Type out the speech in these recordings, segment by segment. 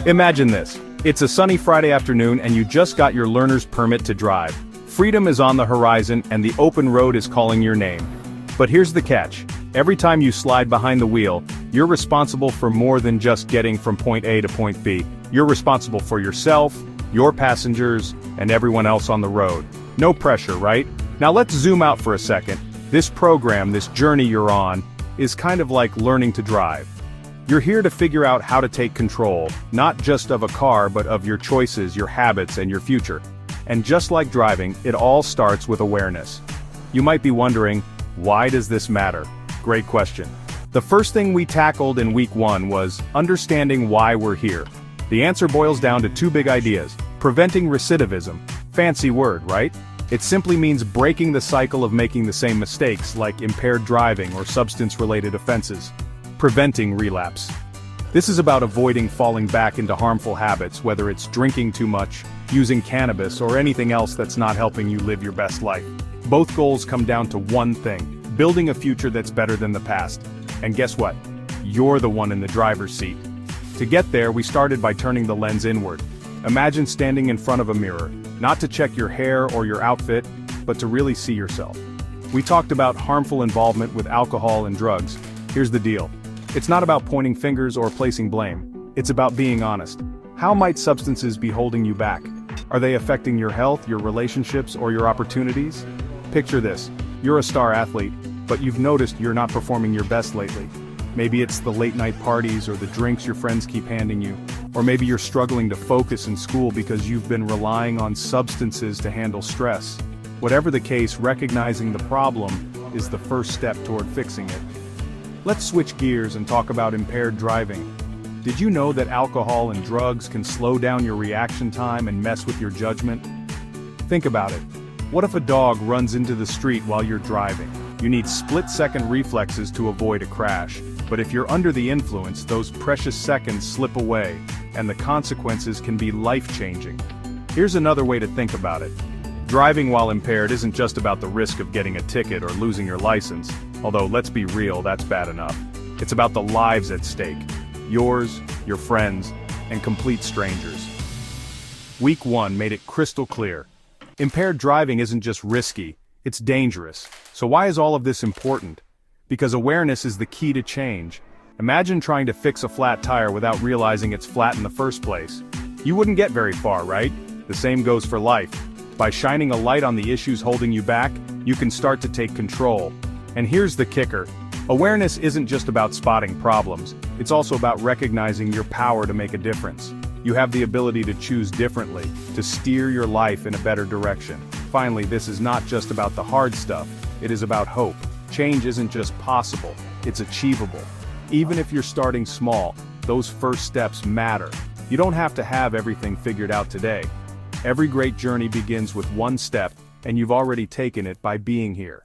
Imagine this. It's a sunny Friday afternoon and you just got your learner's permit to drive. Freedom is on the horizon and the open road is calling your name. But here's the catch. Every time you slide behind the wheel, you're responsible for more than just getting from point A to point B. You're responsible for yourself, your passengers, and everyone else on the road. No pressure, right? Now let's zoom out for a second. This program, this journey you're on, is kind of like learning to drive. You're here to figure out how to take control, not just of a car but of your choices, your habits, and your future. And just like driving, it all starts with awareness. You might be wondering, why does this matter? Great question. The first thing we tackled in week 1 was understanding why we're here. The answer boils down to 2 big ideas. Preventing recidivism. Fancy word, right? It simply means breaking the cycle of making the same mistakes like impaired driving or substance-related offenses. Preventing relapse. This is about avoiding falling back into harmful habits, whether it's drinking too much, using cannabis, or anything else that's not helping you live your best life. Both goals come down to one thing: building a future that's better than the past. And guess what? You're the one in the driver's seat. To get there, we started by turning the lens inward. Imagine standing in front of a mirror, not to check your hair or your outfit, but to really see yourself. We talked about harmful involvement with alcohol and drugs. Here's the deal. It's not about pointing fingers or placing blame. It's about being honest. How might substances be holding you back? Are they affecting your health, your relationships, or your opportunities? Picture this. You're a star athlete, but you've noticed you're not performing your best lately. Maybe it's the late-night parties or the drinks your friends keep handing you. Or maybe you're struggling to focus in school because you've been relying on substances to handle stress. Whatever the case, recognizing the problem is the first step toward fixing it. Let's switch gears and talk about impaired driving. Did you know that alcohol and drugs can slow down your reaction time and mess with your judgment? Think about it. What if a dog runs into the street while you're driving? You need split-second reflexes to avoid a crash. But if you're under the influence, those precious seconds slip away, and the consequences can be life-changing. Here's another way to think about it. Driving while impaired isn't just about the risk of getting a ticket or losing your license, although let's be real, that's bad enough. It's about the lives at stake. Yours, your friends, and complete strangers. Week 1 made it crystal clear. Impaired driving isn't just risky, it's dangerous. So why is all of this important? Because awareness is the key to change. Imagine trying to fix a flat tire without realizing it's flat in the first place. You wouldn't get very far, right? The same goes for life. By shining a light on the issues holding you back, you can start to take control. And here's the kicker. Awareness isn't just about spotting problems, it's also about recognizing your power to make a difference. You have the ability to choose differently, to steer your life in a better direction. Finally, this is not just about the hard stuff, it is about hope. Change isn't just possible, it's achievable. Even if you're starting small, those first steps matter. You don't have to have everything figured out today. Every great journey begins with one step, and you've already taken it by being here.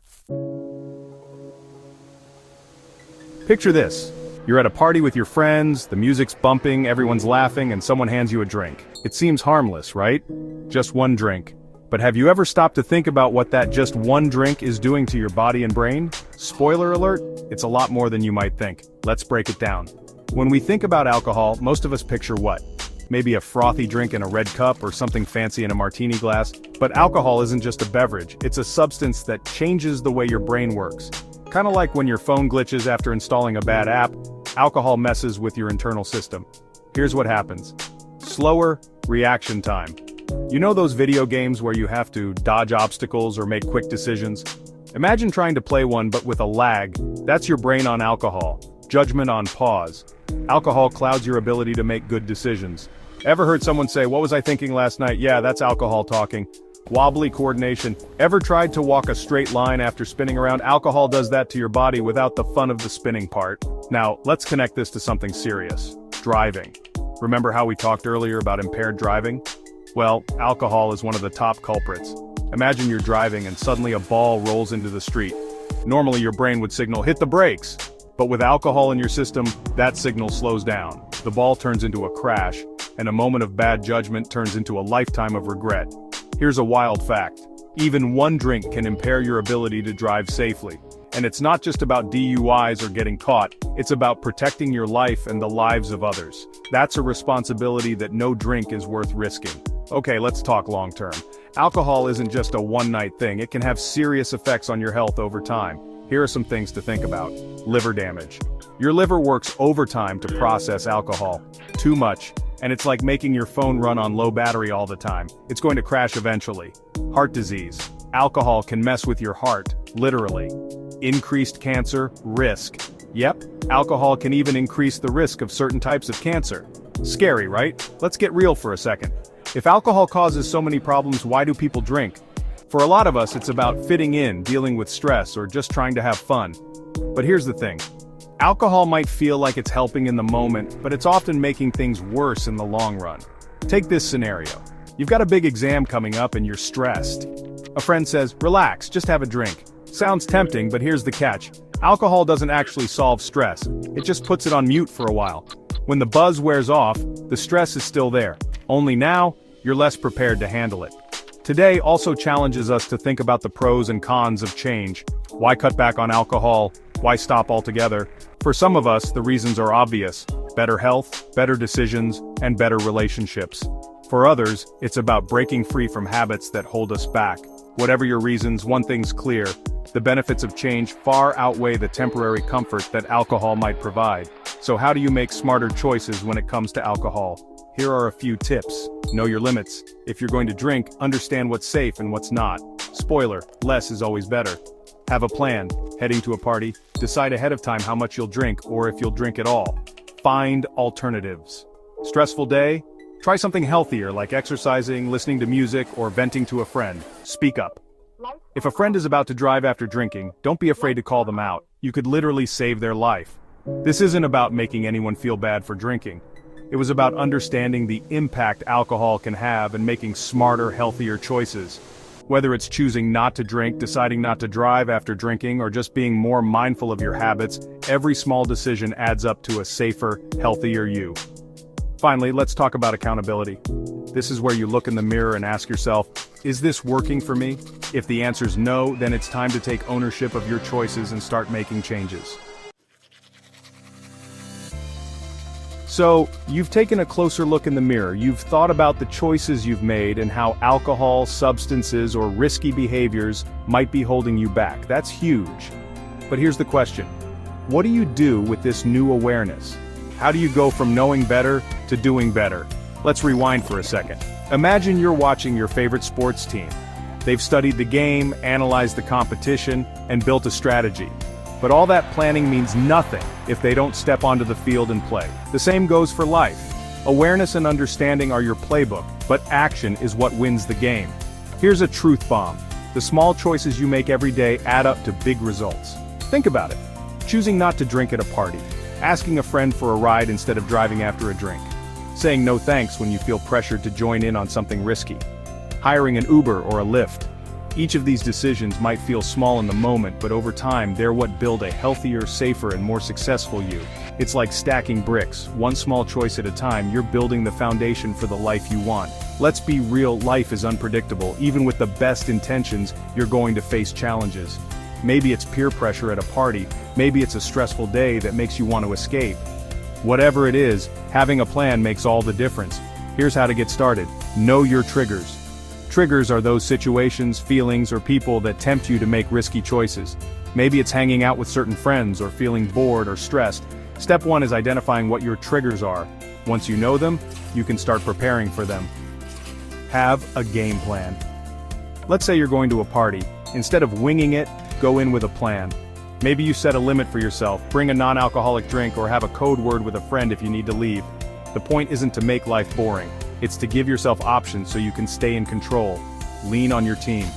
Picture this. You're at a party with your friends, the music's bumping, everyone's laughing, and someone hands you a drink. It seems harmless, right? Just one drink. But have you ever stopped to think about what that just one drink is doing to your body and brain? Spoiler alert, it's a lot more than you might think. Let's break it down. When we think about alcohol, most of us picture what? Maybe a frothy drink in a red cup or something fancy in a martini glass. But alcohol isn't just a beverage, it's a substance that changes the way your brain works. Kind of like when your phone glitches after installing a bad app, alcohol messes with your internal system. Here's what happens. Slower reaction time. You know those video games where you have to dodge obstacles or make quick decisions? Imagine trying to play one but with a lag. That's your brain on alcohol. Judgment on pause. Alcohol clouds your ability to make good decisions. Ever heard someone say, "What was I thinking last night?" Yeah, that's alcohol talking. Wobbly coordination. Ever tried to walk a straight line after spinning around? Alcohol does that to your body without the fun of the spinning part. Now, let's connect this to something serious. Driving. Remember how we talked earlier about impaired driving? Well, alcohol is one of the top culprits. Imagine you're driving and suddenly a ball rolls into the street. Normally your brain would signal, "Hit the brakes." But with alcohol in your system, that signal slows down. The ball turns into a crash, and a moment of bad judgment turns into a lifetime of regret. Here's a wild fact. Even one drink can impair your ability to drive safely. And it's not just about DUIs or getting caught, it's about protecting your life and the lives of others. That's a responsibility that no drink is worth risking. Okay, let's talk long term. Alcohol isn't just a one-night thing, it can have serious effects on your health over time. Here are some things to think about. Liver damage. Your liver works overtime to process alcohol. Too much, and it's like making your phone run on low battery all the time. It's going to crash eventually. Heart disease. Alcohol can mess with your heart, literally. Increased cancer risk. Yep, alcohol can even increase the risk of certain types of cancer. Scary, right? Let's get real for a second. If alcohol causes so many problems, why do people drink? For a lot of us, it's about fitting in, dealing with stress, or just trying to have fun. But here's the thing. Alcohol might feel like it's helping in the moment, but it's often making things worse in the long run. Take this scenario. You've got a big exam coming up and you're stressed. A friend says, "Relax, just have a drink." Sounds tempting, but here's the catch. Alcohol doesn't actually solve stress. It just puts it on mute for a while. When the buzz wears off, the stress is still there. Only now, you're less prepared to handle it. Today also challenges us to think about the pros and cons of change. Why cut back on alcohol? Why stop altogether? For some of us, the reasons are obvious. Better health, better decisions, and better relationships. For others, it's about breaking free from habits that hold us back. Whatever your reasons, one thing's clear. The benefits of change far outweigh the temporary comfort that alcohol might provide. So how do you make smarter choices when it comes to alcohol? Here are a few tips. Know your limits. If you're going to drink, understand what's safe and what's not. Spoiler, less is always better. Have a plan. Heading to a party, decide ahead of time how much you'll drink or if you'll drink at all. Find alternatives. Stressful day? Try something healthier like exercising, listening to music, or venting to a friend. Speak up. If a friend is about to drive after drinking, don't be afraid to call them out. You could literally save their life. This isn't about making anyone feel bad for drinking. It was about understanding the impact alcohol can have and making smarter, healthier choices. Whether it's choosing not to drink, deciding not to drive after drinking, or just being more mindful of your habits, every small decision adds up to a safer, healthier you. Finally, let's talk about accountability. This is where you look in the mirror and ask yourself, is this working for me? If the answer's no, then it's time to take ownership of your choices and start making changes. So, you've taken a closer look in the mirror, you've thought about the choices you've made and how alcohol, substances, or risky behaviors might be holding you back. That's huge. But here's the question. What do you do with this new awareness? How do you go from knowing better to doing better? Let's rewind for a second. Imagine you're watching your favorite sports team. They've studied the game, analyzed the competition, and built a strategy. But all that planning means nothing if they don't step onto the field and play. The same goes for life. Awareness and understanding are your playbook, but action is what wins the game. Here's a truth bomb. The small choices you make every day add up to big results. Think about it. Choosing not to drink at a party. Asking a friend for a ride instead of driving after a drink. Saying no thanks when you feel pressured to join in on something risky. Hiring an Uber or a Lyft. Each of these decisions might feel small in the moment, but over time they're what build a healthier, safer, and more successful you. It's like stacking bricks. One small choice at a time, you're building the foundation for the life you want. Let's be real, life is unpredictable. Even with the best intentions, you're going to face challenges. Maybe it's peer pressure at a party, maybe it's a stressful day that makes you want to escape. Whatever it is, having a plan makes all the difference. Here's how to get started. Know your triggers. Triggers are those situations, feelings, or people that tempt you to make risky choices. Maybe it's hanging out with certain friends or feeling bored or stressed. Step 1 is identifying what your triggers are. Once you know them, you can start preparing for them. Have a game plan. Let's say you're going to a party. Instead of winging it, go in with a plan. Maybe you set a limit for yourself, bring a non-alcoholic drink, or have a code word with a friend if you need to leave. The point isn't to make life boring. It's to give yourself options so you can stay in control. Lean on your team.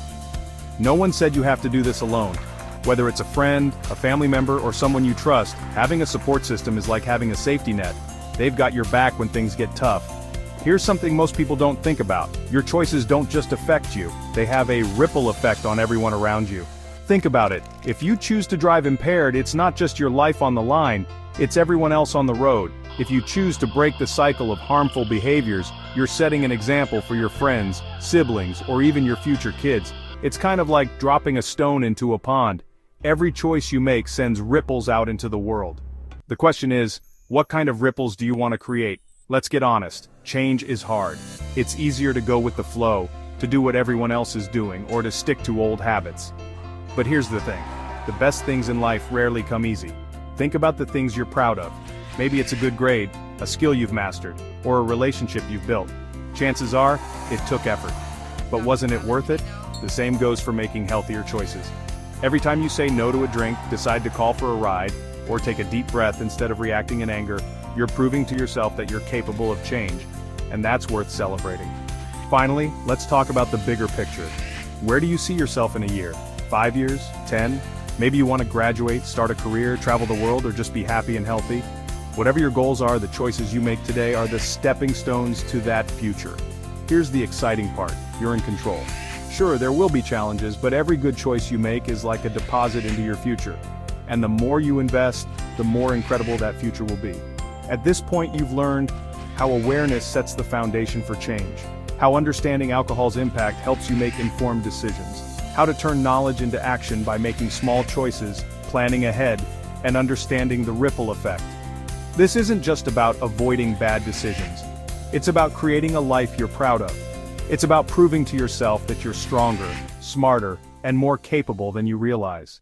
No one said you have to do this alone. Whether it's a friend, a family member, or someone you trust, having a support system is like having a safety net. They've got your back when things get tough. Here's something most people don't think about. Your choices don't just affect you. They have a ripple effect on everyone around you. Think about it. If you choose to drive impaired, it's not just your life on the line, it's everyone else on the road. If you choose to break the cycle of harmful behaviors, you're setting an example for your friends, siblings, or even your future kids. It's kind of like dropping a stone into a pond. Every choice you make sends ripples out into the world. The question is, what kind of ripples do you want to create? Let's get honest, change is hard. It's easier to go with the flow, to do what everyone else is doing, or to stick to old habits. But here's the thing, the best things in life rarely come easy. Think about the things you're proud of. Maybe it's a good grade, a skill you've mastered, or a relationship you've built. Chances are, it took effort. But wasn't it worth it? The same goes for making healthier choices. Every time you say no to a drink, decide to call for a ride, or take a deep breath instead of reacting in anger, you're proving to yourself that you're capable of change, and that's worth celebrating. Finally, let's talk about the bigger picture. Where do you see yourself in a year? 5 years? 10? Maybe you want to graduate, start a career, travel the world, or just be happy and healthy? Whatever your goals are, the choices you make today are the stepping stones to that future. Here's the exciting part, you're in control. Sure, there will be challenges, but every good choice you make is like a deposit into your future. And the more you invest, the more incredible that future will be. At this point, you've learned how awareness sets the foundation for change, how understanding alcohol's impact helps you make informed decisions, how to turn knowledge into action by making small choices, planning ahead, and understanding the ripple effect. This isn't just about avoiding bad decisions. It's about creating a life you're proud of. It's about proving to yourself that you're stronger, smarter, and more capable than you realize.